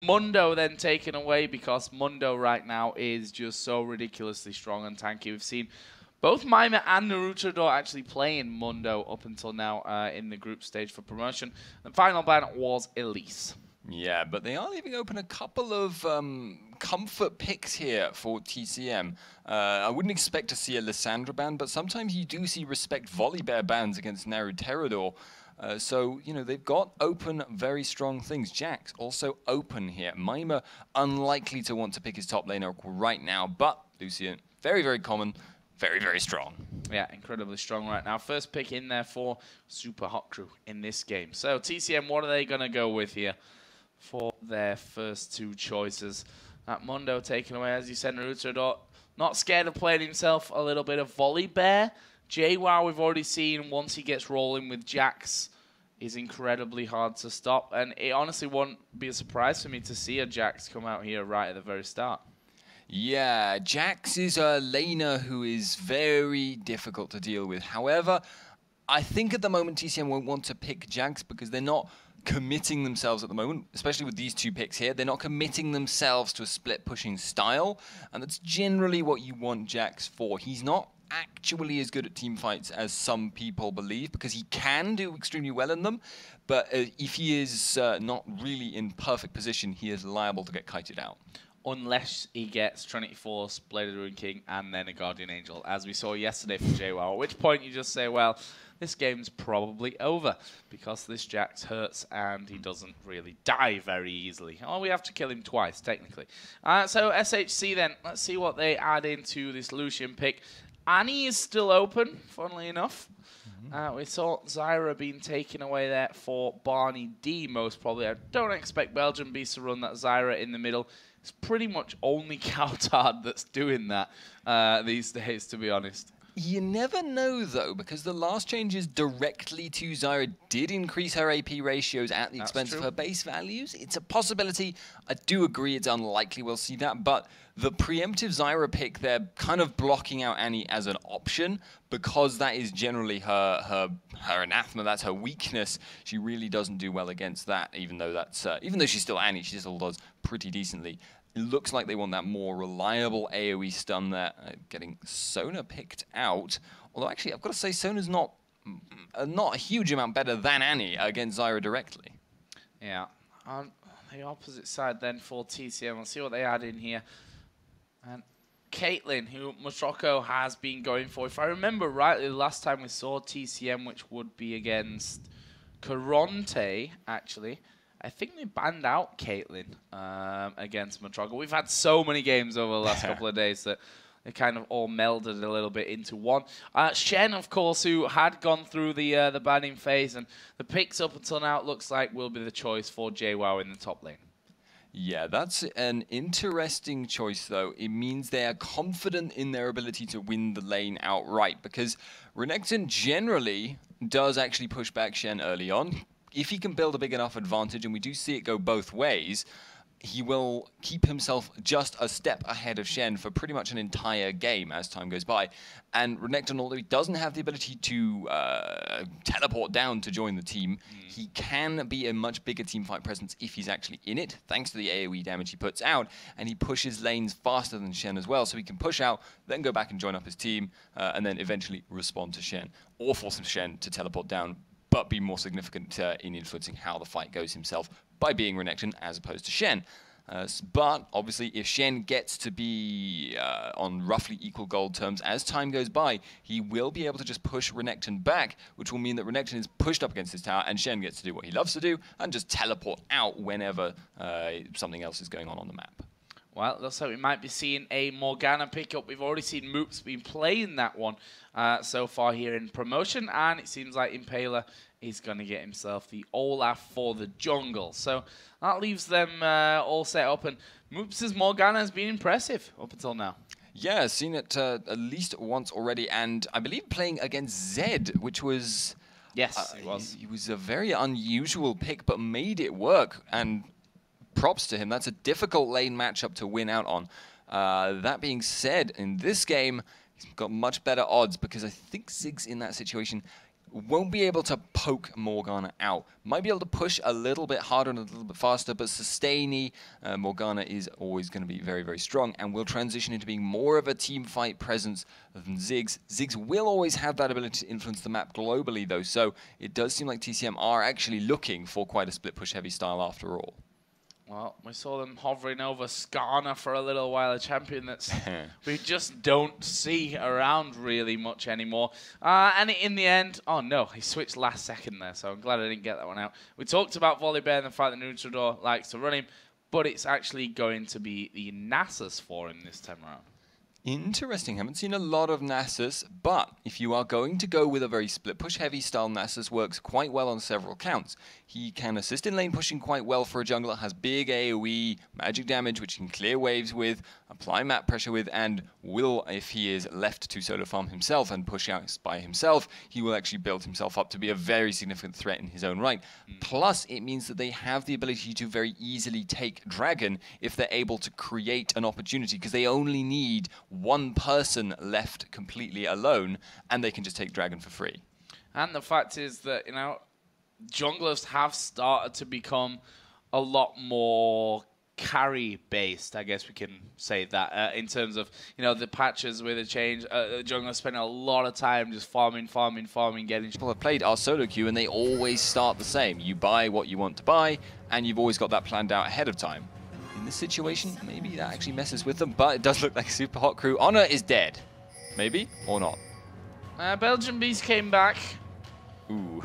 Mundo then taken away because Mundo right now is just so ridiculously strong and tanky. We've seen both Mimer and Naruterador actually playing Mundo up until now in the group stage for promotion. The final ban was Elise. Yeah, but they are leaving open a couple of comfort picks here for TCM. I wouldn't expect to see a Lissandra ban, but sometimes you do see Respect Volibear bans against Naruterador. So, you know, they've got open very strong things. Jax also open here. Mimer unlikely to want to pick his top laner right now, but Lucian, very, very common. Very, very strong. Yeah, incredibly strong right now. First pick in there for SUPA HOT CREW in this game. So TCM, what are they going to go with here for their first two choices? That Mundo taken away, as you said, Naruterador not scared of playing himself a little bit of Volibear. Jwaow, we've already seen, once he gets rolling with Jax, is incredibly hard to stop. And it honestly won't be a surprise for me to see a Jax come out here right at the very start. Yeah, Jax is a laner who is very difficult to deal with. However, I think at the moment TCM won't want to pick Jax because they're not committing themselves at the moment, especially with these two picks here. They're not committing themselves to a split pushing style, and that's generally what you want Jax for. He's not actually as good at team fights as some people believe because he can do extremely well in them, but if he is not really in perfect position, he is liable to get kited out. Unless he gets Trinity Force, Blade of the Ruined King, and then a Guardian Angel, as we saw yesterday from Jwaow, at which point you just say, well, this game's probably over, because this Jax hurts and he doesn't really die very easily. Oh, we have to kill him twice, technically. So SHC then, let's see what they add into this Lucian pick. Annie is still open, funnily enough. We saw Zyra being taken away there for BarneyD, most probably. I don't expect Belgianbeast to run that Zyra in the middle. It's pretty much only Cowtard that's doing that these days, to be honest. You never know, though, because the last changes directly to Zyra did increase her AP ratios at the expense of her base values. It's a possibility. I do agree it's unlikely we'll see that, but the preemptive Zyra pick, they're kind of blocking out Annie as an option because that is generally her anathema, that's her weakness. She really doesn't do well against that, even though she's still Annie, she still does pretty decently. It looks like they want that more reliable AoE stun there. Getting Sona picked out. Although actually, I've got to say, Sona's not a huge amount better than Annie against Zyra directly. Yeah. On the opposite side then for TCM, we'll see what they add in here. And Caitlyn, who Motroco has been going for. If I remember rightly, the last time we saw TCM, which would be against Caronte, actually, I think they banned out Caitlyn against Motroco. We've had so many games over the last couple of days that they kind of all melded a little bit into one. Shen, of course, who had gone through the banning phase, and the picks up until now, it looks like will be the choice for Jwaow in the top lane. Yeah, that's an interesting choice, though. It means they are confident in their ability to win the lane outright, because Renekton generally does actually push back Shen early on. If he can build a big enough advantage, and we do see it go both ways, he will keep himself just a step ahead of Shen for pretty much an entire game as time goes by. And Renekton, although he doesn't have the ability to teleport down to join the team, he can be a much bigger teamfight presence if he's actually in it, thanks to the AoE damage he puts out, and he pushes lanes faster than Shen as well, so he can push out, then go back and join up his team, and then eventually respond to Shen, or force Shen to teleport down, but be more significant in influencing how the fight goes himself by being Renekton as opposed to Shen. But obviously, if Shen gets to be on roughly equal gold terms as time goes by, he will be able to just push Renekton back, which will mean that Renekton is pushed up against his tower and Shen gets to do what he loves to do and just teleport out whenever something else is going on the map. Well, it looks like we might be seeing a Morgana pickup. We've already seen Moopz been playing that one so far here in promotion, and it seems like Impaler is going to get himself the Olaf for the jungle. So that leaves them all set up, and Moopz's Morgana has been impressive up until now. Yeah, seen it at least once already, and I believe playing against Zed, which was... Yes, it was. It was a very unusual pick, but made it work, and props to him. That's a difficult lane matchup to win out on. That being said, in this game, he's got much better odds because I think Ziggs in that situation won't be able to poke Morgana out. Might be able to push a little bit harder and a little bit faster, but sustainy, Morgana is always going to be very, very strong and will transition into being more of a team fight presence than Ziggs. Ziggs will always have that ability to influence the map globally, though, so it does seem like TCM are actually looking for quite a split push heavy style after all. Well, we saw them hovering over Skarner for a little while, a champion that's we just don't see around really much anymore. And in the end, oh no, he switched last second there, so I'm glad I didn't get that one out. We talked about Volibear and the fact that Naruterador likes to run him, but it's actually going to be the Nasus for him this time around. Interesting. Haven't seen a lot of Nasus, but if you are going to go with a very split push heavy style, Nasus works quite well on several counts. He can assist in lane pushing quite well for a jungler, has big AoE, magic damage which he can clear waves with, apply map pressure with, and will, if he is left to solo farm himself and push out by himself, he will actually build himself up to be a very significant threat in his own right. Plus, it means that they have the ability to very easily take Dragon if they're able to create an opportunity, because they only need one person left completely alone, and they can just take Dragon for free. And the fact is that, you know, junglers have started to become a lot more carry-based, I guess we can say that, in terms of, you know, the patches with a change. Junglers spend a lot of time just farming, getting... People have played our solo queue, and they always start the same. You buy what you want to buy, and you've always got that planned out ahead of time. In this situation, maybe that actually messes with them, but it does look like Super Hot Crew. Honor is dead. Maybe, or not. Belgianbeast came back. Ooh.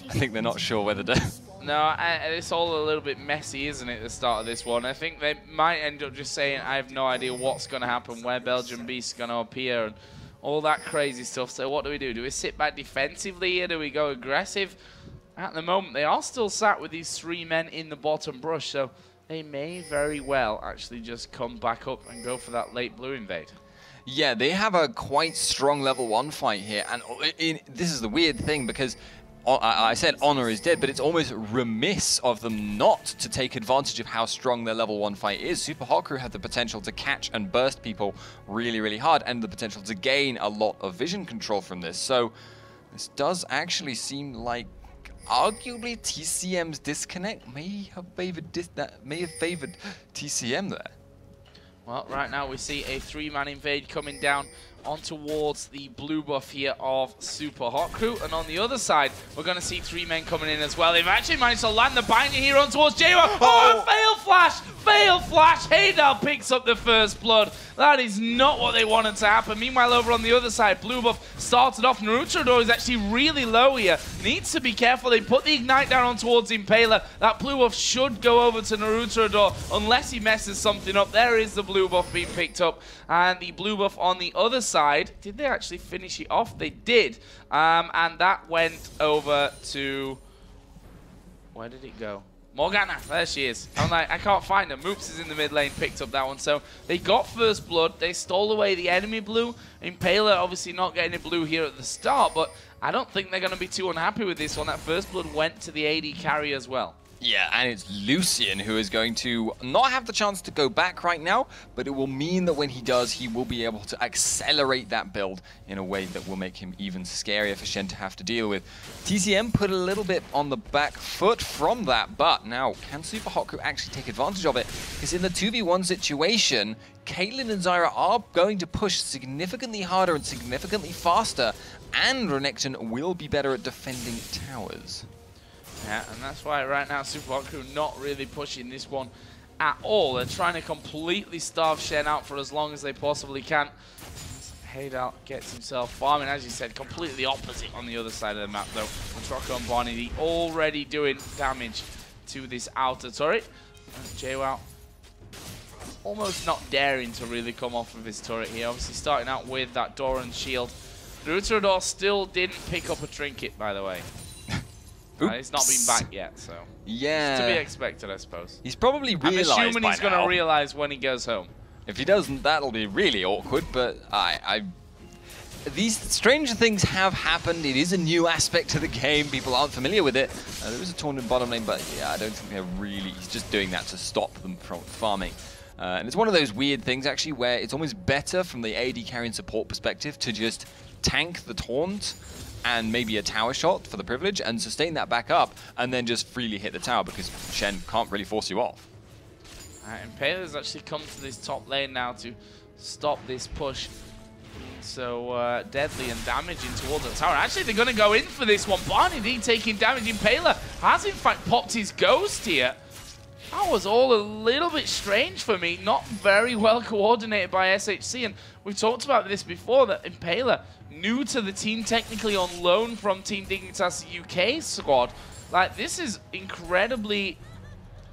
I think they're not sure whether to... No, it's all a little bit messy, isn't it, at the start of this one? I think they might end up just saying, I have no idea what's going to happen, where Belgianbeast is going to appear, and all that crazy stuff. So what do? Do we sit back defensively here? Do we go aggressive? At the moment, they are still sat with these 3 men in the bottom brush, so they may very well actually just come back up and go for that late blue invade. Yeah, they have a quite strong level 1 fight here, and this is the weird thing, because I said Honor is dead, but it's almost remiss of them not to take advantage of how strong their level 1 fight is. Super Hot Crew have the potential to catch and burst people really, really hard, and the potential to gain a lot of vision control from this. So this does actually seem like arguably TCM's disconnect may have favored TCM there. Well, right now we see a 3-man invade coming down on towards the blue buff here of Super Hot Crew. And on the other side, we're going to see 3 men coming in as well. They've actually managed to land the binder here on towards Jwaow. Oh, fail flash! Fail flash! Haydal picks up the first blood. That is not what they wanted to happen. Meanwhile, over on the other side, blue buff started off. Naruterador is actually really low here. Needs to be careful. They put the ignite down on towards Impaler. That blue buff should go over to Naruterador unless he messes something up. There is the blue buff being picked up. And the blue buff on the other side, did they actually finish it off? They did. And that went over to... Where did it go? Morgana, there she is. I'm like, I can't find her. Moopz is in the mid lane, picked up that one. So they got first blood. They stole away the enemy blue. Impaler obviously not getting a blue here at the start, but I don't think they're going to be too unhappy with this one. That first blood went to the AD carry as well. Yeah, and it's Lucian who is going to not have the chance to go back right now, but it will mean that when he does, he will be able to accelerate that build in a way that will make him even scarier for Shen to have to deal with. TCM put a little bit on the back foot from that, but now can Super Hot Crew actually take advantage of it? Because in the 2v1 situation, Caitlyn and Zyra are going to push significantly harder and significantly faster, and Renekton will be better at defending towers. Yeah, and that's why right now Super Hot Crew not really pushing this one at all. They're trying to completely starve Shen out for as long as they possibly can. Haydal gets himself farming, as you said, completely opposite on the other side of the map though. Motroco and BarneyD already doing damage to this outer turret. And Jwaow almost not daring to really come off of his turret here. Obviously starting out with that Doran shield. Naruterador still didn't pick up a trinket, by the way. He's not been back yet, so yeah, it's to be expected, I suppose. He's probably realized. I'm assuming he's going to realize when he goes home. If he doesn't, that'll be really awkward. But these stranger things have happened. It is a new aspect to the game. People aren't familiar with it. There is a taunt in bottom lane, but yeah, I don't think they're really. He's just doing that to stop them from farming. And it's one of those weird things, actually, where it's almost better from the AD carry and support perspective to just tank the taunt and maybe a tower shot for the privilege and sustain that back up and then just freely hit the tower because Shen can't really force you off. Impaler's actually come to this top lane now to stop this push. So deadly and damaging towards the tower. Actually, they're going to go in for this one. BarneyD taking damage. Impaler has in fact popped his ghost here. That was all a little bit strange for me. Not very well coordinated by SHC. And we've talked about this before, that Impaler, new to the team, technically on loan from Team Dignitas UK squad. Like, this is incredibly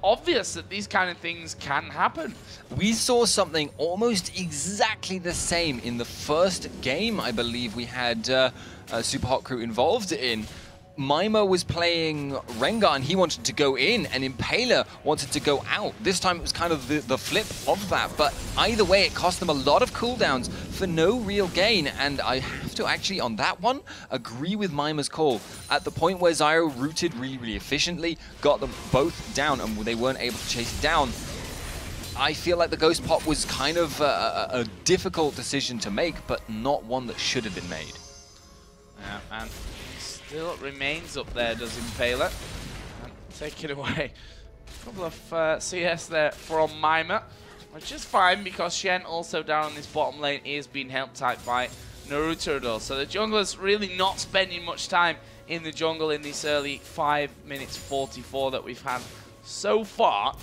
obvious that these kind of things can happen. We saw something almost exactly the same in the first game, I believe we had SUPA HOT CREW involved in. Mimer was playing Rengar and he wanted to go in, and Impaler wanted to go out. This time it was kind of the flip of that, but either way it cost them a lot of cooldowns for no real gain, and I have to actually on that one agree with Mimer's call. At the point where Zyro rooted really efficiently, got them both down and they weren't able to chase it down, I feel like the Ghost Pop was kind of a difficult decision to make, but not one that should have been made. Yeah, and still remains up there, does Impaler. And take it away. A couple of CS there from Mimer, which is fine because Shen also down on this bottom lane is being help typed by Naruterador. So the jungler's really not spending much time in the jungle in this early 5 minutes 44 that we've had so far.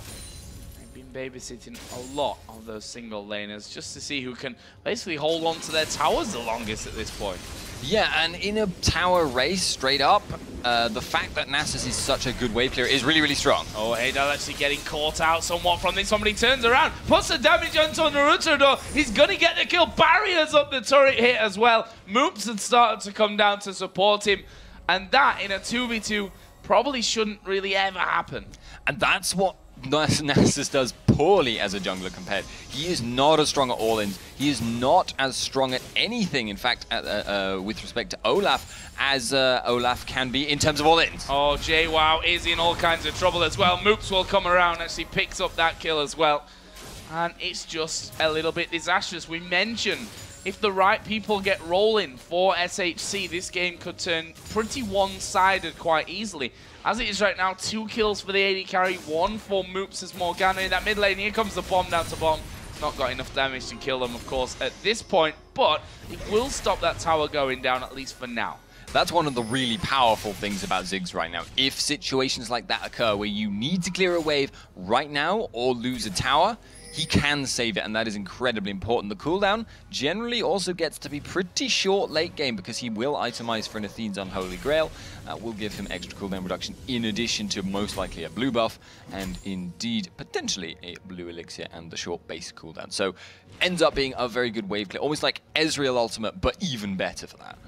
They've been babysitting a lot of those single laners just to see who can basically hold on to their towers the longest at this point. Yeah, and in a tower race, straight up, the fact that Nasus is such a good wave clearer is really strong. Oh, Haydal actually getting caught out somewhat from this one, but he turns around, puts the damage onto Naruterador. He's going to get the kill. Barriers up the turret hit as well. Moopz had started to come down to support him, and that in a 2v2 probably shouldn't really ever happen. And that's what Nasus does poorly as a jungler compared. He is not as strong at all-ins. He is not as strong at anything, in fact, with respect to Olaf, as Olaf can be in terms of all-ins. Oh, Jwaow is in all kinds of trouble as well. Moopz will come around, actually picks up that kill as well. And it's just a little bit disastrous. We mentioned if the right people get rolling for SHC, this game could turn pretty one-sided quite easily. As it is right now, 2 kills for the AD carry, 1 for Moopz as Morgana in that mid lane. Here comes the bomb down to bottom. It's not got enough damage to kill them, of course, at this point, but it will stop that tower going down, at least for now. That's one of the really powerful things about Ziggs right now. If situations like that occur where you need to clear a wave right now or lose a tower, he can save it, and that is incredibly important. The cooldown generally also gets to be pretty short late game because he will itemize for an Athene's Unholy Grail. Will give him extra cooldown reduction in addition to most likely a blue buff, and indeed potentially a blue elixir and the short base cooldown. So ends up being a very good wave clear, almost like Ezreal ultimate, but even better for that.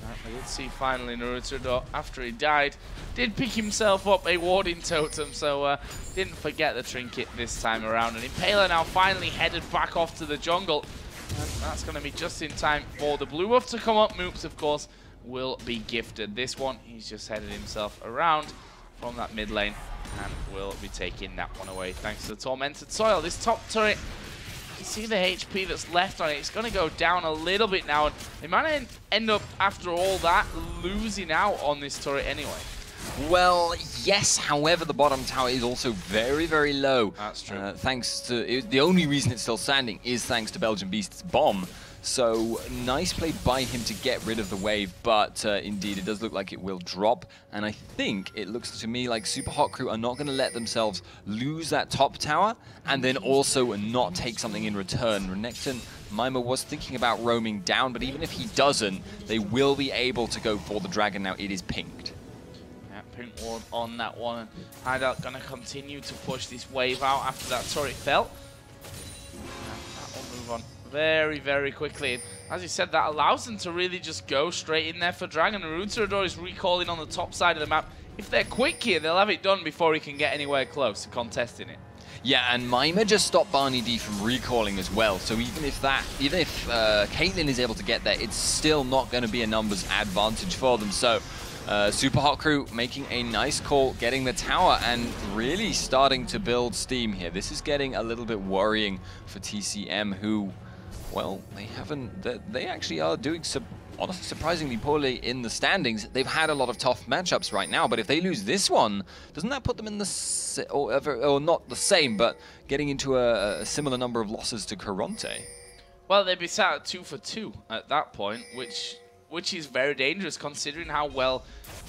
I did see finally Naruterador, after he died, did pick himself up a warding totem, so didn't forget the trinket this time around. And Impaler now finally headed back off to the jungle, and that's going to be just in time for the blue buff to come up. Moopz, of course, will be gifted this one. He's just headed himself around from that mid lane and will be taking that one away thanks to the Tormented Soil. This top turret, you can see the HP that's left on it. It's going to go down a little bit now, and they might end up, after all that, losing out on this turret anyway. Well, yes, however, the bottom tower is also very low. That's true. Thanks to, the only reason it's still standing is thanks to Belgianbeast's bomb. So, nice play by him to get rid of the wave, but indeed, it does look like it will drop. And I think it looks to me like SUPA HOT CREW are not going to let themselves lose that top tower and then also not take something in return. Renekton, Mimer was thinking about roaming down, but even if he doesn't, they will be able to go for the dragon now. It is pinked. Yeah, pink ward on that one. And Haydal going to continue to push this wave out after that turret fell. That will move on very quickly. As you said, that allows them to really just go straight in there for dragon. Naruterador is recalling on the top side of the map. If they're quick here, they'll have it done before he can get anywhere close to contesting it. Yeah, and Mimer just stopped BarneyD from recalling as well. So even if Caitlyn is able to get there, it's still not going to be a numbers advantage for them. So SUPA HOT CREW making a nice call, getting the tower, and really starting to build steam here. This is getting a little bit worrying for TCM, who, well, they actually are doing some honestly surprisingly poorly in the standings. They've had a lot of tough matchups right now, but if they lose this one, doesn't that put them in the or not the same, but getting into a similar number of losses to Caronte? Well, they'd be sat at 2 for 2 at that point, which is very dangerous considering how well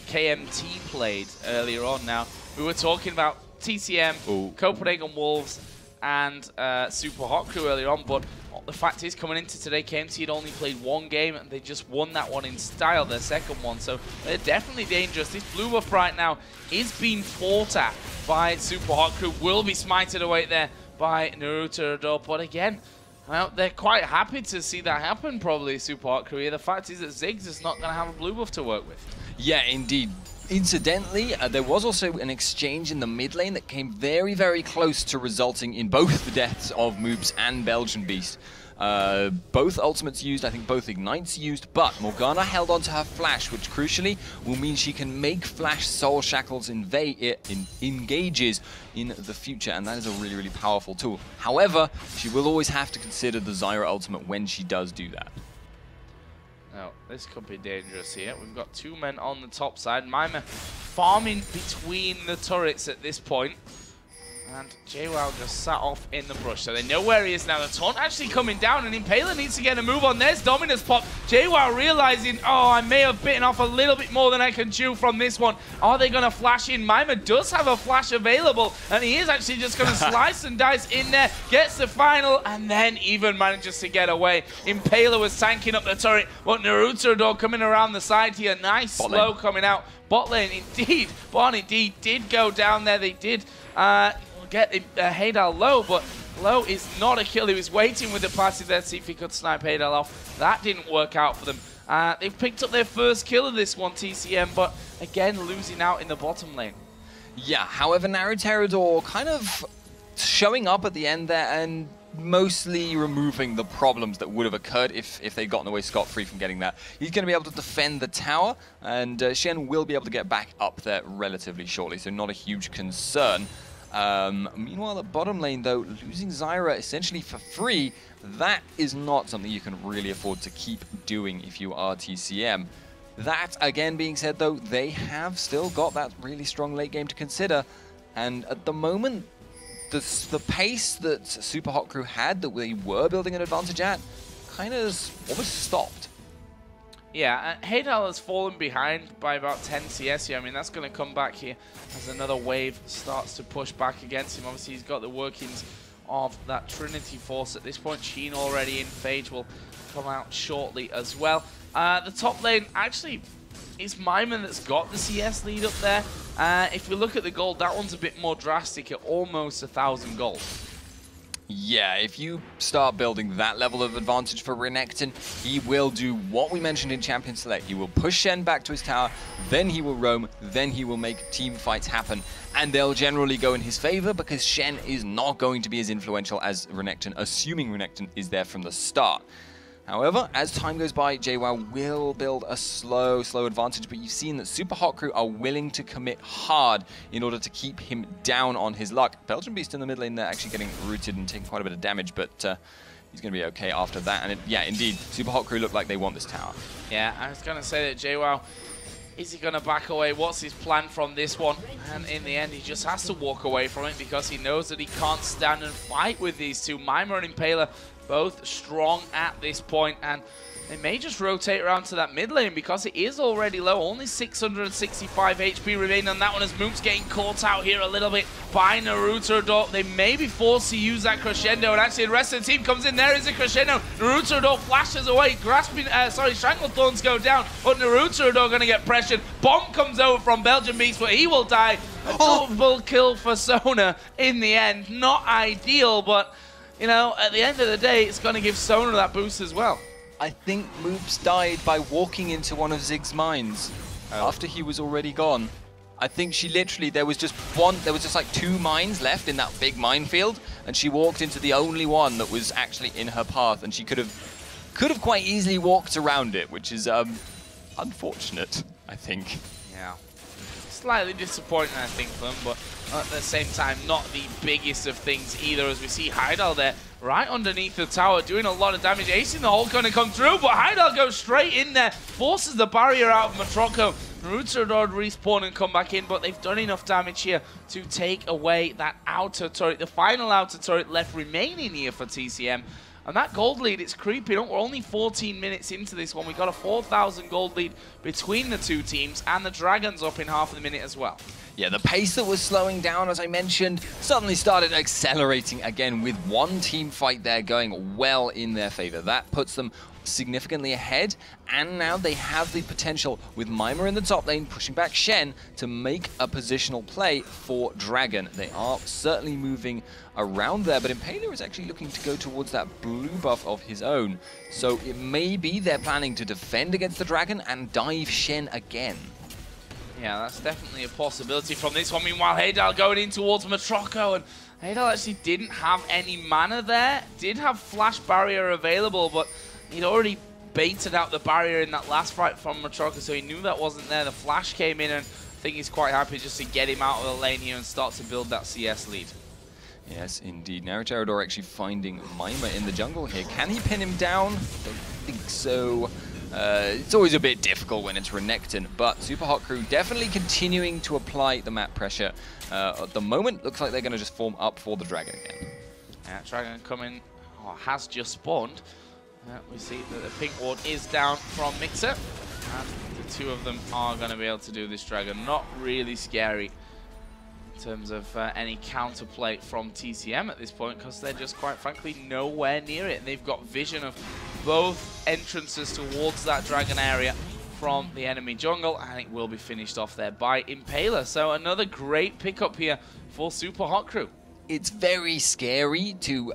KMT played earlier on. Now, we were talking about TCM, Copenhagen Wolves, and SUPA HOT CREW earlier on, but the fact is, coming into today, KMT had only played one game, and they just won that one in style, their second one, so they're definitely dangerous. This blue buff right now is being fought at by SUPA HOT CREW, will be smited away there by Naruterador, but again, well, they're quite happy to see that happen, probably, SUPA HOT CREW. The fact is that Ziggs is not going to have a blue buff to work with. Yeah, indeed. Incidentally, there was also an exchange in the mid lane that came very, very close to resulting in both the deaths of Moopz and Belgianbeast. Both ultimates used, I think both ignites used, but Morgana held on to her flash, which crucially will mean she can make flash soul shackles engages in the future, and that is a really, really powerful tool. However, she will always have to consider the Zyra ultimate when she does do that. Now, this could be dangerous here. We've got two men on the top side. Mimer farming between the turrets at this point. And Jwaow just sat off in the brush. So they know where he is now. The taunt actually coming down, and Impaler needs to get a move on. There's Dominus pop. Jwaow realizing, oh, I may have bitten off a little bit more than I can chew from this one. Are they going to flash in? Mimer does have a flash available, and he is actually just going to slice and dice in there. Gets the final, and then even manages to get away. Impaler was tanking up the turret, but Naruterador coming around the side here. Nice slow coming out. Bot lane, indeed. BarneyD did go down there. They did get Haydal low, but low is not a kill. He was waiting with the passive there to see if he could snipe Haydal off. That didn't work out for them. They've picked up their first kill of this one, TCM, but again, losing out in the bottom lane. Yeah, however, Naruterador kind of showing up at the end there and mostly removing the problems that would have occurred if they'd gotten away scot-free from getting that. He's going to be able to defend the tower, and Shen will be able to get back up there relatively shortly, so not a huge concern. Meanwhile, at bottom lane, though, losing Zyra essentially for free, that is not something you can really afford to keep doing if you are TCM. That, again, being said, though, they have still got that really strong late game to consider, and at the moment, the pace that SUPA HOT CREW had, that they were building an advantage at, kind of almost stopped. Yeah, Haydal has fallen behind by about 10 CS here. I mean, that's going to come back here as another wave starts to push back against him. Obviously, he's got the workings of that Trinity Force at this point. Sheen already in. Phage will come out shortly as well. The top lane, actually, it's Mimer that's got the CS lead up there. If we look at the gold, that one's a bit more drastic at almost 1,000 gold. Yeah, if you start building that level of advantage for Renekton, he will do what we mentioned in Champion Select. He will push Shen back to his tower, then he will roam, then he will make team fights happen. And they'll generally go in his favor because Shen is not going to be as influential as Renekton, assuming Renekton is there from the start. However, as time goes by, Jwaow will build a slow advantage, but you've seen that SUPA HOT CREW are willing to commit hard in order to keep him down on his luck. Belgianbeast in the mid lane there actually getting rooted and taking quite a bit of damage, but he's going to be okay after that. And yeah, indeed, SUPA HOT CREW look like they want this tower. Yeah, I was going to say that Jwaow, is he going to back away? What's his plan from this one? And in the end, he just has to walk away from it because he knows that he can't stand and fight with these two. Mimer and Impaler both strong at this point, and they may just rotate around to that mid lane because it is already low. Only 665 HP remaining on that one as Moopz getting caught out here a little bit by Naruterador. They may be forced to use that crescendo, and actually the rest of the team comes in. There is a crescendo. Naruterador flashes away. Strangle Thorns go down, but Naruterador going to get pressured. Bomb comes over from Belgianbeast, but he will die. A double kill for Sona in the end. Not ideal, but you know, at the end of the day, it's going to give Sona that boost as well. I think Moopz died by walking into one of Ziggs' mines after he was already gone. I think she literally, there was just like 2 mines left in that big minefield, and she walked into the only one that was actually in her path, and she could have quite easily walked around it, which is unfortunate, I think. Yeah. Slightly disappointing, I think, for them, but at the same time, not the biggest of things either, as we see Haydal there right underneath the tower doing a lot of damage. Acing the ult gonna come through, but Haydal goes straight in there, forces the barrier out of Motroco. Naruterador respawn and come back in, but they've done enough damage here to take away that outer turret, the final outer turret left remaining here for TCM. And that gold lead, it's creeping up. We're only 14 minutes into this one. We got a 4,000 gold lead between the two teams, and the Dragon's up in half of the minute as well. Yeah, the pace that was slowing down, as I mentioned, suddenly started accelerating again with one team fight there going well in their favor. That puts them significantly ahead, and now they have the potential, with Mimer in the top lane pushing back Shen, to make a positional play for Dragon. They are certainly moving around there, but Impaler is actually looking to go towards that blue buff of his own. So it may be they're planning to defend against the Dragon and dive Shen again. Yeah, that's definitely a possibility from this one. Meanwhile, Haydal going in towards Motroco, and Haydal actually didn't have any mana there. Did have Flash Barrier available, but he'd already baited out the barrier in that last fight from Motroco, so he knew that wasn't there. The Flash came in, and I think he's quite happy just to get him out of the lane here and start to build that CS lead. Yes, indeed. Naruterador actually finding Mimer in the jungle here. Can he pin him down? Don't think so. It's always a bit difficult when it's Renekton, but SUPA HOT CREW definitely continuing to apply the map pressure. At the moment, looks like they're going to just form up for the Dragon again. Yeah, Dragon coming, has just spawned. We see that the pink ward is down from migxa, and the two of them are going to be able to do this Dragon. Not really scary in terms of any counterplay from TCM at this point, because they're just quite frankly nowhere near it, and they've got vision of both entrances towards that Dragon area from the enemy jungle, and it will be finished off there by Impaler. So another great pickup here for SUPA HOT CREW. It's very scary to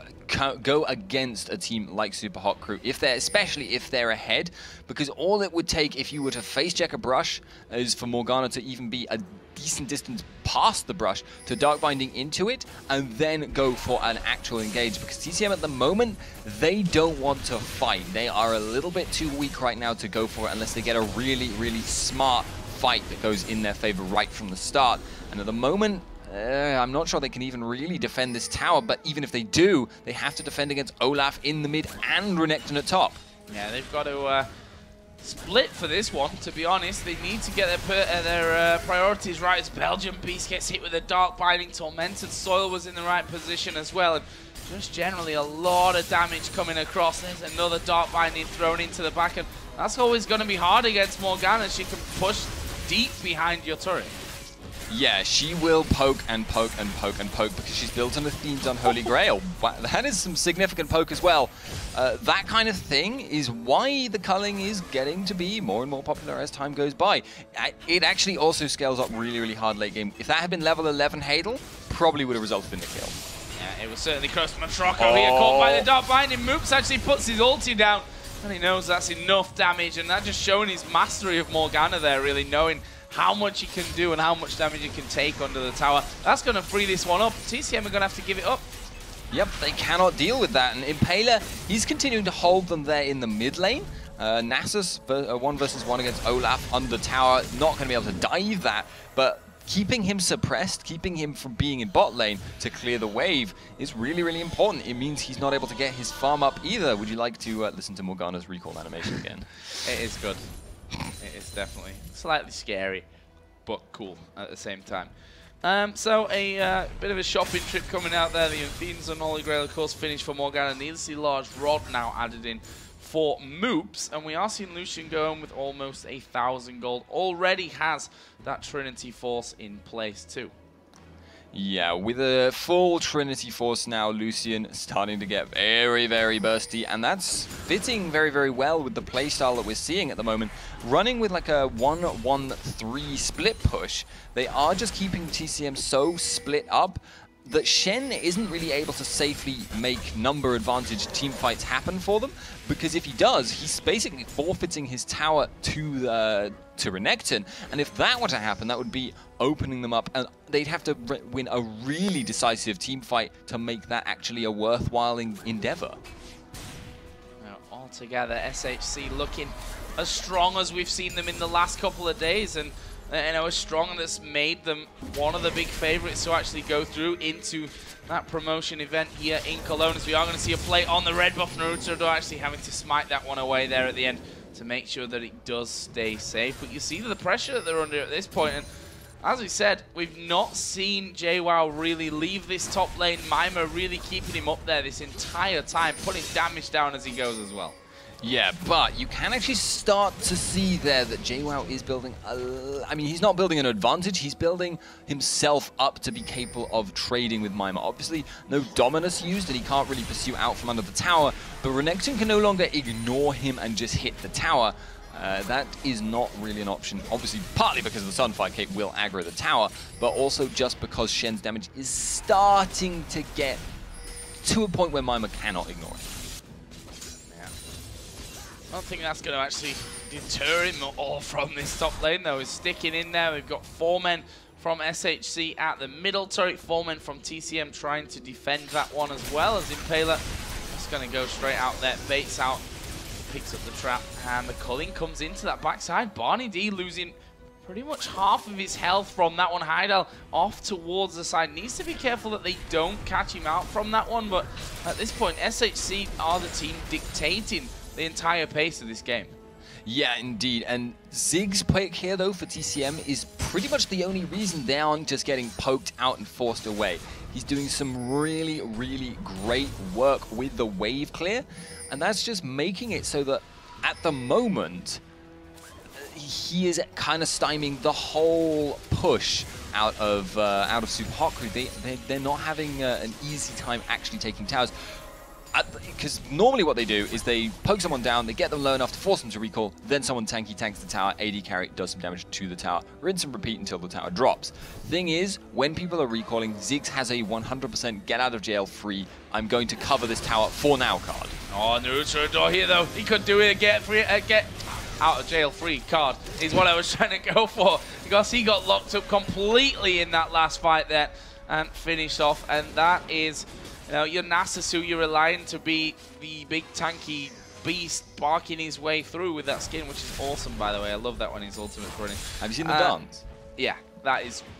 go against a team like SUPA HOT CREW, especially if they're ahead, because all it would take if you were to face check a brush is for Morgana to even be a decent distance past the brush to Dark Binding into it, and then go for an actual engage, because TCM at the moment, they don't want to fight. They are a little bit too weak right now to go for it unless they get a really, really smart fight that goes in their favor right from the start. And at the moment, I'm not sure they can even really defend this tower, but even if they do, they have to defend against Olaf in the mid and Renekton at top. Yeah, they've got to split for this one, to be honest. They need to get their priorities right, as Belgianbeast gets hit with a Dark Binding. Tormented Soil was in the right position as well, and just generally a lot of damage coming across. There's another Dark Binding thrown into the back, and that's always going to be hard against Morgana. She can push deep behind your turret. Yeah, she will poke and poke and poke and poke because she's built on the Themes on Holy Grail. That is some significant poke as well. That kind of thing is why the culling is getting to be more and more popular as time goes by. It actually also scales up really, really hard late game. If that had been level 11 Haydal, probably would have resulted in the kill. Yeah, it was certainly close. Motroco here caught by the Dark Binding. Moopz actually puts his ulti down, and he knows that's enough damage, and that just showing his mastery of Morgana there, really knowing how much he can do and how much damage he can take under the tower. That's going to free this one up. TCM are going to have to give it up. Yep, they cannot deal with that. And Impaler, he's continuing to hold them there in the mid lane. Nasus, 1 versus 1 against Olaf under tower. Not going to be able to dive that, but keeping him suppressed, keeping him from being in bot lane to clear the wave is really, really important. It means he's not able to get his farm up either. Would you like to listen to Morgana's recall animation again? It is good. It is definitely slightly scary, but cool at the same time. So a bit of a shopping trip coming out there. The invades on Holy Grail, of course, finished for Morgana. Needlessly large rod now added in for Moopz, and we are seeing Lucian going with almost 1,000 gold. Already has that Trinity Force in place too. Yeah, with a full Trinity Force now, Lucian starting to get very, very bursty, and that's fitting very, very well with the playstyle that we're seeing at the moment. Running with like a 1-1-3 split push, they are just keeping TCM so split up that Shen isn't really able to safely make number advantage team fights happen for them, because if he does, he's basically forfeiting his tower to Renekton, and if that were to happen, that would be opening them up, and they'd have to win a really decisive team fight to make that actually a worthwhile endeavor. Now, altogether, SHC looking as strong as we've seen them in the last couple of days, and as strong, that's made them one of the big favorites to actually go through into that promotion event here in Cologne. As we are going to see a play on the red buff, Naruterador actually having to smite that one away there at the end to make sure that it does stay safe. But you see the pressure that they're under at this point, and as we said, we've not seen Jwaow really leave this top lane. Mimer really keeping him up there this entire time, putting damage down as he goes as well. Yeah, but you can actually start to see there that Jwaow is building I mean, he's not building an advantage, he's building himself up to be capable of trading with Mimer. Obviously, no Dominus used, and he can't really pursue out from under the tower, but Renekton can no longer ignore him and just hit the tower. That is not really an option, obviously partly because the Sunfire Cape will aggro the tower, but also just because Shen's damage is starting to get to a point where Mimer cannot ignore it. I don't think that's going to actually deter him at all from this top lane, though. He's sticking in there. We've got 4 men from SHC at the middle turret, 4 men from TCM trying to defend that one as well, as Impaler just going to go straight out there, baits out, picks up the trap, and the culling comes into that backside. BarneyD losing pretty much half of his health from that one. Haydal off towards the side. Needs to be careful that they don't catch him out from that one, but at this point, SHC are the team dictating the entire pace of this game. Yeah, indeed. And Zig's pick here, though, for TCM is pretty much the only reason they aren't just getting poked out and forced away. He's doing some really, really great work with the wave clear, and that's just making it so that at the moment, he is kind of stymieing the whole push out of Super Hot Crew. They're not having an easy time actually taking towers. Because normally what they do is they poke someone down, they get them low enough to force them to recall, then someone tanky tanks the tower, AD carry, does some damage to the tower, rinse and repeat until the tower drops. Thing is, when people are recalling, Ziggs has a 100% get out of jail free, I'm going to cover this tower for now card. Oh, Naruterador here though, he could do it, get out of jail free card is what I was trying to go for, because he got locked up completely in that last fight there and finished off, and that is... You know, your Nasasu, you're relying to be the big tanky beast barking his way through with that skin, which is awesome, by the way. I love that when he's ultimate running. Have you seen the dance? Yeah,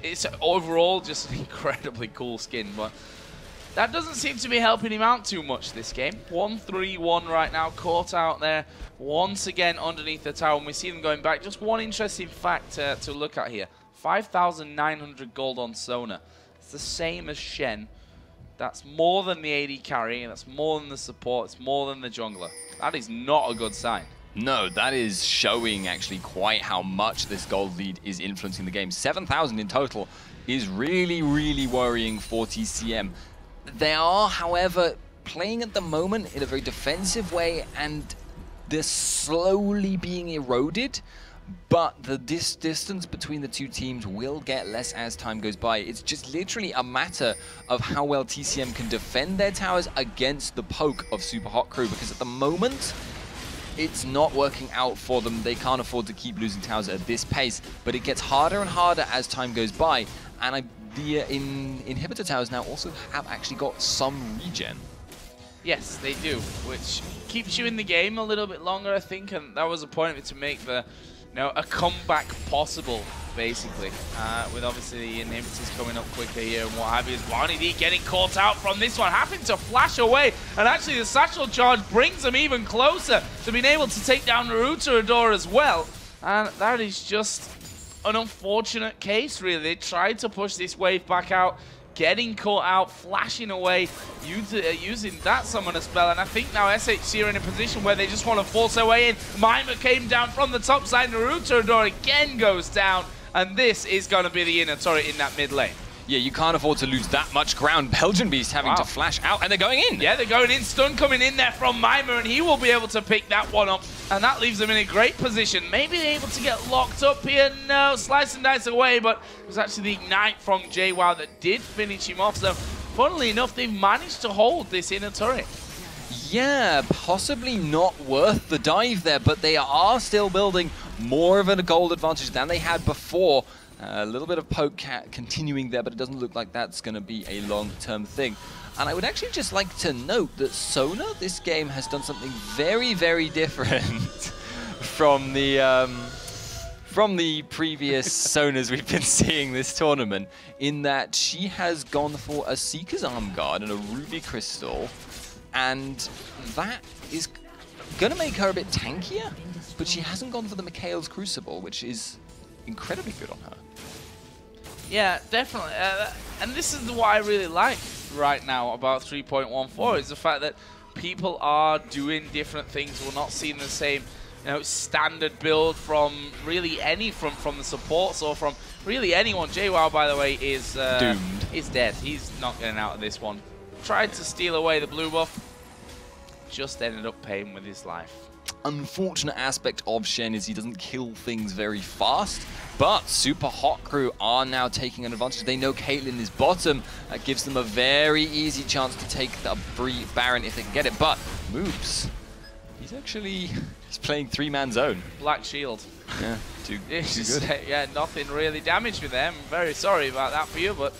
it's overall just an incredibly cool skin, but that doesn't seem to be helping him out too much this game. 1-3-1 right now, caught out there once again underneath the tower, and we see them going back. Just one interesting fact to look at here. 5,900 gold on Sona. It's the same as Shen. That's more than the AD carry, and that's more than the support, it's more than the jungler. That is not a good sign. No, that is showing actually quite how much this gold lead is influencing the game. 7,000 in total is really, really worrying for TCM. They are, however, playing at the moment in a very defensive way, and they're slowly being eroded. But the distance between the two teams will get less as time goes by. It's just literally a matter of how well TCM can defend their towers against the poke of Super Hot Crew, because at the moment, it's not working out for them. They can't afford to keep losing towers at this pace, but it gets harder and harder as time goes by. And the inhibitor towers now also have actually got some regen. Yes, they do, which keeps you in the game a little bit longer, I think, and that was the point of it, to make the... a comeback possible, basically, with obviously the inhibitors coming up quicker here and what have you. BarneyD getting caught out from this one, having to flash away, and actually the satchel charge brings them even closer to being able to take down Naruterador as well. And that is just an unfortunate case, really. They tried to push this wave back out, getting caught out, flashing away, using that summoner spell, and I think now SHC are in a position where they just want to force their way in. Mimer came down from the top side, Naruterador again goes down, and this is going to be the inner turret in that mid lane. Yeah, you can't afford to lose that much ground. Belgianbeast having to flash out, and they're going in. Yeah, they're going in. Stun coming in there from Mimer, and he will be able to pick that one up, and that leaves them in a great position. Maybe they're able to get locked up here. No, slice and dice away, but it was actually the ignite from Jwaow that did finish him off. So, funnily enough, they've managed to hold this inner turret. Yeah, possibly not worth the dive there, but they are still building more of a gold advantage than they had before. A little bit of poke continuing there, but it doesn't look like that's going to be a long-term thing. And I would actually just like to note that Sona, this game, has done something very, very different from the from the previous Sonas we've been seeing this tournament, in that she has gone for a Seeker's Arm Guard and a Ruby Crystal, and that is going to make her a bit tankier, but she hasn't gone for the Mikhail's Crucible, which is incredibly good on her. Yeah, definitely. And this is what I really like right now about 3.14, is the fact that people are doing different things. We're not seeing the same, you know, standard build from really any from the supports or from really anyone. Jwaow, by the way, is doomed. Is dead. He's not getting out of this one. Tried to steal away the blue buff, just ended up paying with his life. Unfortunate aspect of Shen is he doesn't kill things very fast, but SUPA HOT CREW are now taking an advantage. They know Caitlyn is bottom. That gives them a very easy chance to take the free Baron if they can get it. But Moopz, he's playing 3-man zone. Black Shield. Yeah, too good. Yeah, nothing really damaged with them. I'm very sorry about that for you, but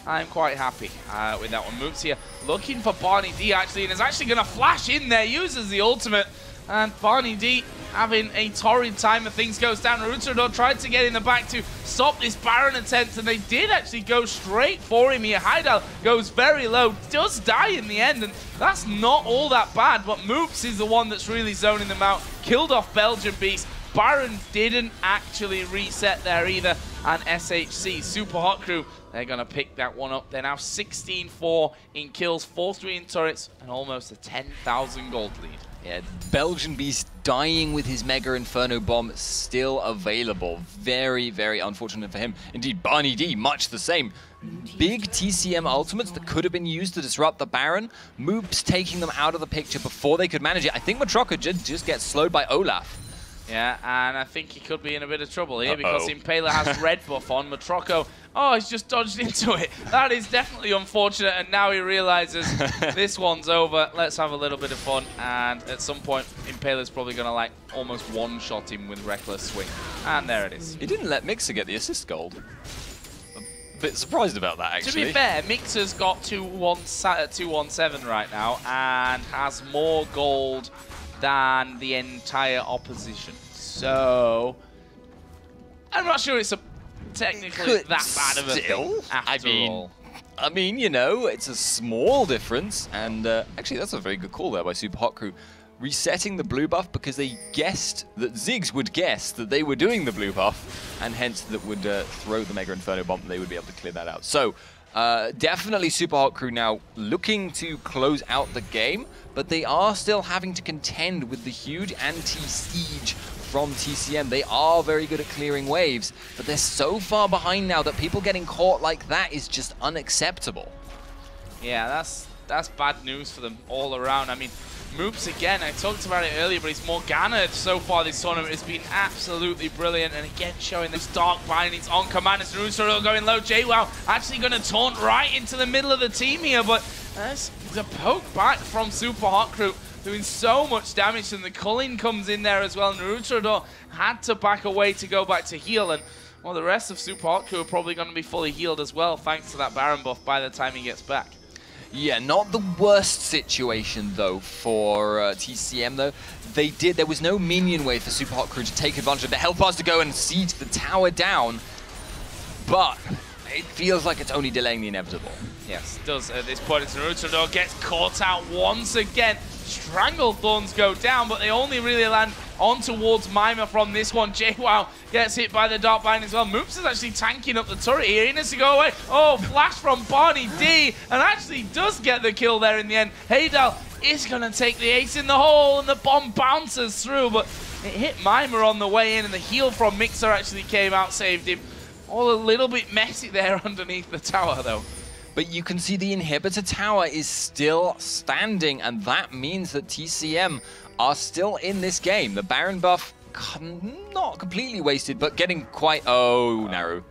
I'm quite happy with that one. Moopz here looking for BarneyD actually, and is actually going to flash in there, uses the ultimate. And BarneyD having a torrid time of things, goes down. Naruterador tried to get in the back to stop this Baron attempt, and they did actually go straight for him here. Haydal goes very low, does die in the end, and that's not all that bad, but Moopz is the one that's really zoning them out. Killed off Belgianbeast. Baron didn't actually reset there either, and SHC, SUPA HOT CREW, they're going to pick that one up. They're now 16-4 in kills, 4-3 in turrets, and almost a 10,000 gold lead. Yeah, Belgianbeast dying with his Mega Inferno Bomb still available. Very, very unfortunate for him. Indeed, BarneyD, much the same. Big TCM ultimates that could have been used to disrupt the Baron. Moopz taking them out of the picture before they could manage it. I think Motroco just gets slowed by Olaf. Yeah, and I think he could be in a bit of trouble here because Impaler has red buff on. Motroco, oh, he's just dodged into it. That is definitely unfortunate, and now he realizes this one's over. Let's have a little bit of fun, and at some point, Impaler's probably going to, like, almost one-shot him with Reckless Swing. And there it is. He didn't let migxa get the assist gold. A bit surprised about that, actually. To be fair, migxa's got 217 right now, and has more gold than the entire opposition. So I'm not sure it's technically that bad of a thing after all. I mean, you know, it's a small difference, and actually that's a very good call there by SUPA HOT CREW. Resetting the blue buff because they guessed that Ziggs would guess that they were doing the blue buff, and hence that would throw the Mega Inferno Bomb, and they would be able to clear that out. So definitely SUPA HOT CREW now looking to close out the game, but they are still having to contend with the huge anti-siege from TCM. They are very good at clearing waves, but they're so far behind now that people getting caught like that is just unacceptable. Yeah, that's bad news for them all around. I mean, Moopz again, I talked about it earlier, but his Morgana so far this tournament has been absolutely brilliant, and again showing those dark bindings on command. As Naruterador going low, Jwaow actually going to taunt right into the middle of the team here, but there's a poke back from SUPA HOT CREW, doing so much damage, and the culling comes in there as well. Naruterador had to back away to go back to heal, and well, the rest of SUPA HOT CREW are probably going to be fully healed as well, thanks to that Baron buff by the time he gets back. Yeah, not the worst situation though for TCM though. There was no minion wave for SUPA HOT CREW to take advantage of the health bars to go and siege the tower down, but it feels like it's only delaying the inevitable. Yes, it does at this point. Naruterador gets caught out once again. Stranglethorns go down, but they only really land on towards Mimer from this one. Jwaow gets hit by the Dark Bind as well. Moopz is actually tanking up the turret here. He needs to go away. Oh, flash from BarneyD, and actually does get the kill there in the end. Haydal is going to take the ace in the hole, and the bomb bounces through, but it hit Mimer on the way in, and the heal from migxa actually came out, saved him. All a little bit messy there underneath the tower, though. But you can see the inhibitor tower is still standing, and that means that TCM are still in this game. The Baron buff, not completely wasted, but getting quite... Oh, Naru.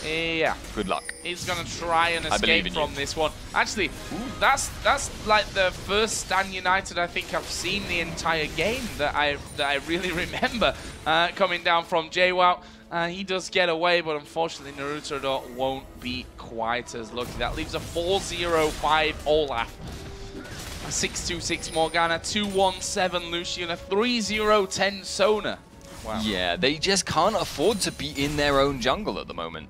Yeah. Good luck. He's going to try and escape from this one. Actually, that's like the first Stan United I think I've seen the entire game that I really remember coming down from Jwaow. He does get away, but unfortunately Naruterador won't be quite as lucky. That leaves a 4-0-5 Olaf, a 6-2-6 Morgana, 2-1-7 Lucian, a 3-0-10 Sona. Wow. Yeah, they just can't afford to be in their own jungle at the moment.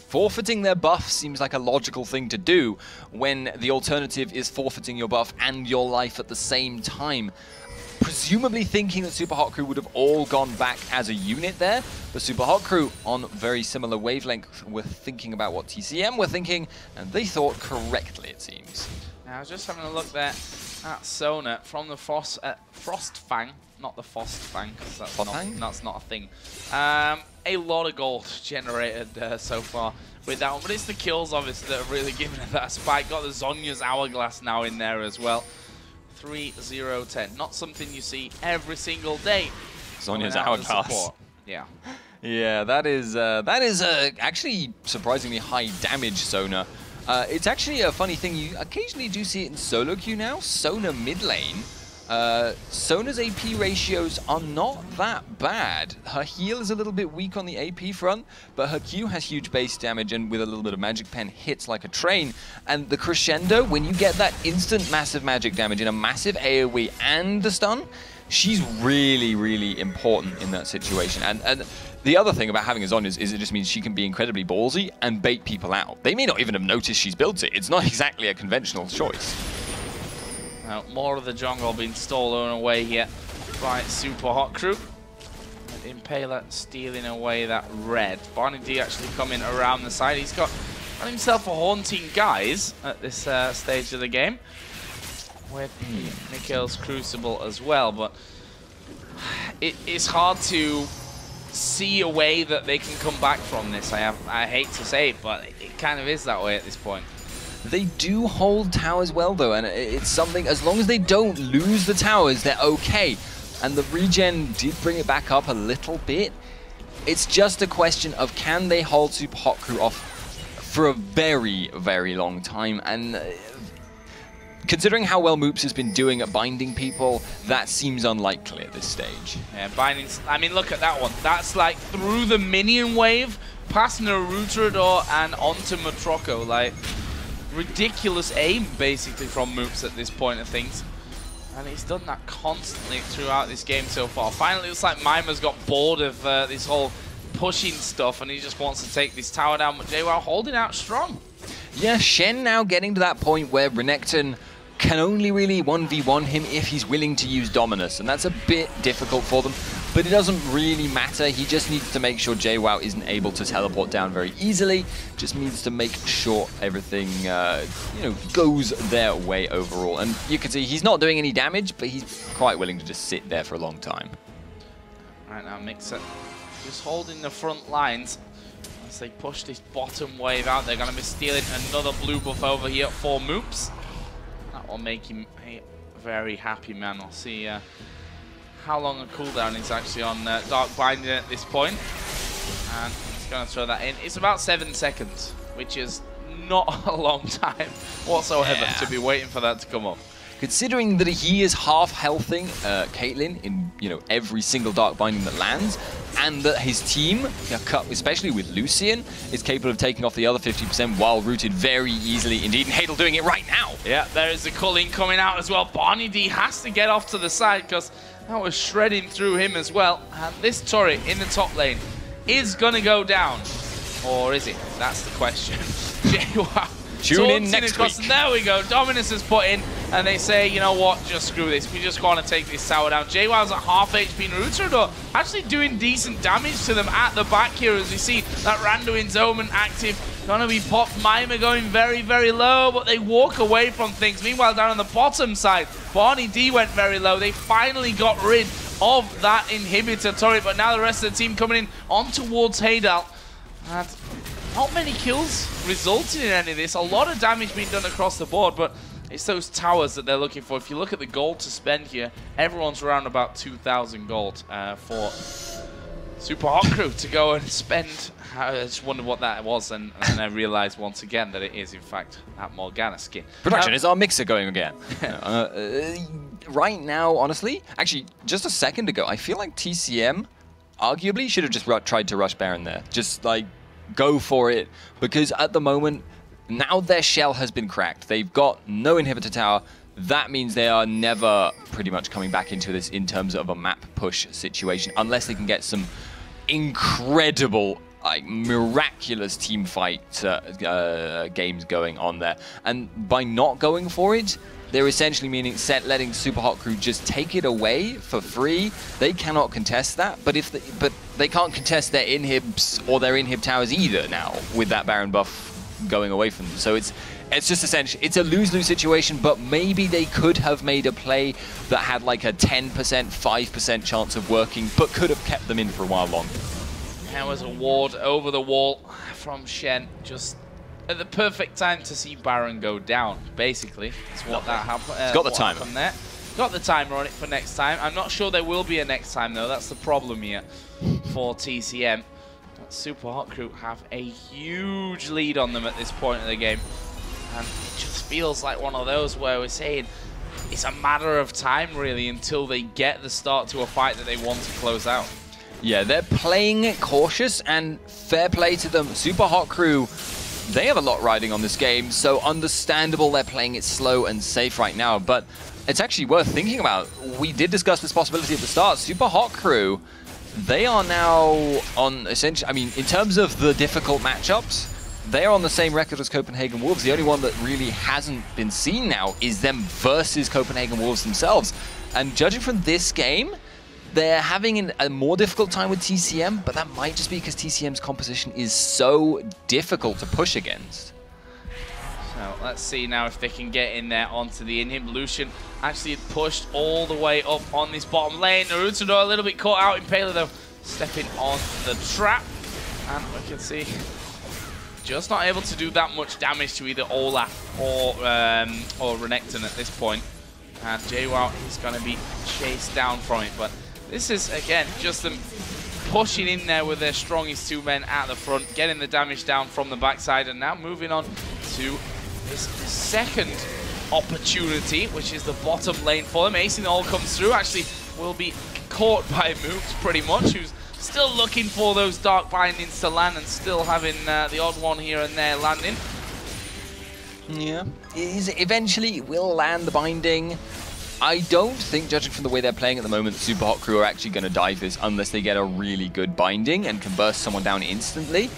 Forfeiting their buff seems like a logical thing to do when the alternative is forfeiting your buff and your life at the same time. Presumably thinking that SUPA HOT CREW would have all gone back as a unit there, but SUPA HOT CREW on very similar wavelength were thinking about what TCM were thinking, and they thought correctly, it seems. Now, I was just having a look there at Sona from the Frost Fang, not the Fost Fang, because that's not a thing. A lot of gold generated so far with that one, but it's the kills obviously that have really given it that spike. Got the Zhonya's Hourglass now in there as well. 3-0-10, not something you see every single day. Zhonya's Hourglass. Yeah. Yeah, that is actually surprisingly high damage Sona. It's actually a funny thing, you occasionally do see it in solo queue now. Sona mid lane. Sona's AP ratios are not that bad. Her heal is a little bit weak on the AP front, but her Q has huge base damage and with a little bit of magic pen hits like a train. And the crescendo, when you get that instant massive magic damage in a massive AoE and the stun, she's really, really important in that situation. And the other thing about having a Zhonya's is it just means she can be incredibly ballsy and bait people out. They may not even have noticed she's built it. It's not exactly a conventional choice. Now, more of the jungle being stolen away here by SUPA HOT CREW. And Impaler stealing away that red. BarneyD actually coming around the side. He's got himself a haunting guys at this stage of the game with Mikhail's Crucible as well, but it's hard to see a way that they can come back from this. I hate to say it, but it kind of is that way at this point. They do hold towers well though, and it's something, as long as they don't lose the towers, they're okay. And the regen did bring it back up a little bit. It's just a question of can they hold SUPA HOT CREW off for a very, very long time. And considering how well Moopz has been doing at binding people, that seems unlikely at this stage. Yeah, bindings, I mean, look at that one. That's like through the minion wave, past Naruterador and onto Motroco. Like, ridiculous aim, basically, from Moopz at this point of things. And he's done that constantly throughout this game so far. Finally, it looks like Mimer's got bored of this whole pushing stuff, and he just wants to take this tower down, but Jwaow holding out strong. Yeah, Shen now getting to that point where Renekton can only really 1v1 him if he's willing to use Dominus, and that's a bit difficult for them, but it doesn't really matter. He just needs to make sure Jwaow isn't able to teleport down very easily, just needs to make sure everything you know, goes their way overall. And you can see he's not doing any damage, but he's quite willing to just sit there for a long time. Right now, migxa just holding the front lines as they push this bottom wave out. They're going to be stealing another blue buff over here for Moopz. That will make him a very happy man. We'll see how long a cooldown is actually on Dark Binding at this point. And he's going to throw that in. It's about 7 seconds, which is not a long time whatsoever to be waiting for that to come up. Considering that he is half healthing Caitlyn in every single Dark Binding that lands, and that his team, especially with Lucian, is capable of taking off the other 50% while rooted very easily indeed, and Haydal doing it right now. Yeah, there is the culling coming out as well. BarneyD has to get off to the side because that was shredding through him as well. And this turret in the top lane is going to go down. Or is it? That's the question. Jwaow. Tune in next week. There we go. Dominus is put in, and they say, you know what, just screw this. We just want to take this tower down. Jwow's at half HP. Naruterador actually doing decent damage to them at the back here, as we see that Randuin's Omen active. Gonna be popped. Mimer going very, very low, but they walk away from things. Meanwhile, down on the bottom side, BarneyD went very low. They finally got rid of that inhibitor turret, but now the rest of the team coming in on towards Haydal. And not many kills resulting in any of this. A lot of damage being done across the board, but it's those towers that they're looking for. If you look at the gold to spend here, everyone's around about 2,000 gold for SUPA HOT CREW to go and spend. I just wondered what that was, and then I realized once again that it is, in fact, that Morgana skin. Production, is our mixer going again? Right now, honestly, actually, just a second ago, I feel like TCM arguably should have just tried to rush Baron there. Just, like, go for it, because at the moment, now their shell has been cracked. They've got no inhibitor tower. that means they are never pretty much coming back into this in terms of a map push situation, unless they can get some incredible, like, miraculous team fight games going on there. And by not going for it, they're essentially meaning letting SUPA HOT CREW just take it away for free. They cannot contest that, but they can't contest their inhibs or their inhib towers either now with that Baron buff going away from them. So it's just essentially, it's a lose-lose situation, but maybe they could have made a play that had like a 10%, 5% chance of working, but could have kept them in for a while longer. There was a ward over the wall from Shen, just at the perfect time to see Baron go down, basically. That's what that happened. It's got the timer. There. Got the timer on it for next time. I'm not sure there will be a next time, though. That's the problem here for TCM. SUPA HOT CREW have a huge lead on them at this point of the game. And it just feels like one of those where we're saying it's a matter of time, really, until they get the start to a fight that they want to close out. Yeah, they're playing cautious, and fair play to them. SUPA HOT CREW, they have a lot riding on this game, so understandable they're playing it slow and safe right now, but it's actually worth thinking about. We did discuss this possibility at the start. SUPA HOT CREW, they are now on, essentially, I mean, in terms of the difficult matchups, they're on the same record as Copenhagen Wolves. The only one that really hasn't been seen now is them versus Copenhagen Wolves themselves. And judging from this game, they're having a more difficult time with TCM, but that might just be because TCM's composition is so difficult to push against. So let's see now if they can get in there onto the inhib. Lucian actually pushed all the way up on this bottom lane. Naruterador a little bit caught out. Impaler, though, stepping on the trap. And we can see just not able to do that much damage to either Olaf or Renekton at this point. And Jwaow is going to be chased down from it. But this is, again, just them pushing in there with their strongest two men at the front, getting the damage down from the backside, and now moving on to this second opportunity, which is the bottom lane for them. Acing all comes through, actually will be caught by Moopz pretty much, who's still looking for those dark bindings to land and still having the odd one here and there landing. Yeah, eventually will land the binding. I don't think, judging from the way they're playing at the moment, SUPA HOT CREW are actually going to dive this unless they get a really good binding and can burst someone down instantly.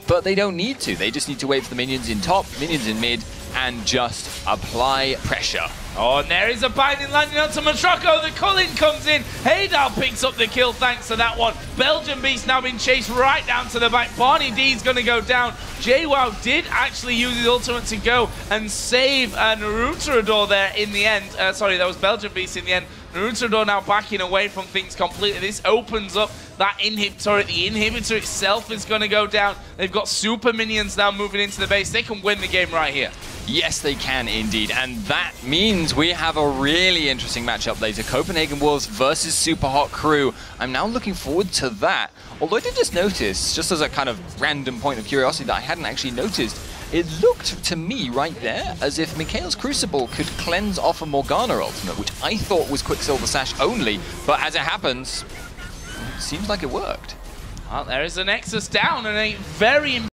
But they don't need to. They just need to wait for the minions in top, minions in mid, and just apply pressure. Oh, and there is a binding landing onto Motroco. The culling comes in. Haydal picks up the kill thanks to that one. Belgianbeast now being chased right down to the back. BarneyD is going to go down. Jwaow did actually use his ultimate to go and save Naruterador there in the end. Sorry, that was Belgianbeast in the end. Naruterador now backing away from things completely. This opens up that inhib turret. The inhibitor itself is going to go down. They've got super minions now moving into the base. They can win the game right here. Yes, they can indeed, and that means we have a really interesting matchup later. Copenhagen Wolves versus SUPA HOT CREW. I'm now looking forward to that. Although I did just notice, just as a kind of random point of curiosity that I hadn't actually noticed, it looked to me right there as if migxa's Crucible could cleanse off a Morgana ultimate, which I thought was Quicksilver Sash only, but as it happens, it seems like it worked. Well, there is a Nexus down and a very